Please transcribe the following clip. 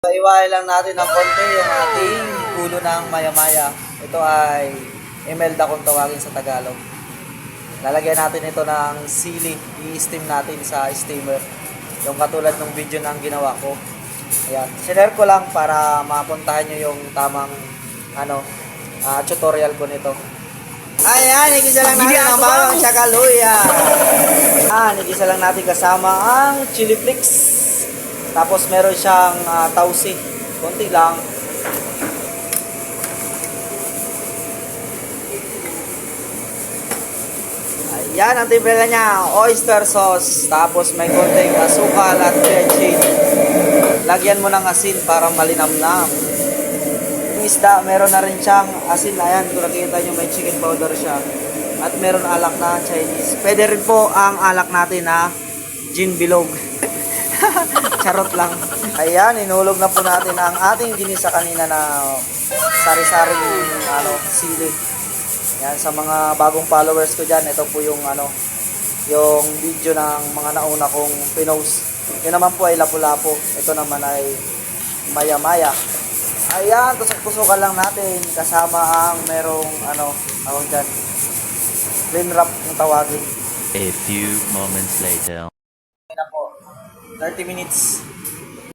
Iwain lang natin ng konti yung ating ulo ng maya-maya. Ito ay emelda kung tawagin sa Tagalog. Lalagyan natin ito ng sili. I-steam natin sa steamer. Yung katulad ng video na ginawa ko. Ayan. Sinare ko lang para mapuntahan nyo yung tamang tutorial ko nito. Ayan, igisa lang natin ang bawang tsaka luya. Igisa lang natin kasama ang chili flakes. Tapos meron siyang tausi. Konti lang. Ayan, ang timpla niya, oyster sauce. Tapos may konting asukal at ketchup. Lagyan mo ng asin para malinamnam. Yung isda, meron na rin siyang asin. Ayan, kung nakikita nyo, may chicken powder siya. At meron alak na Chinese. Pwede rin po ang alak natin na gin bilog. Charot lang. Ayan, inulog na po natin ang ating ginisa kanina na sari-saring sili. Yan, sa mga bagong followers ko dyan, ito po yung yung video ng mga nauna kong pinost. Yun naman po ay lapu-lapu. Ito naman ay maya-maya. Ayan, tusok-tusokan lang natin kasama ang merong dyan, plain wrap yung tawagin. A few moments later. Ayan na po, 30 minutes.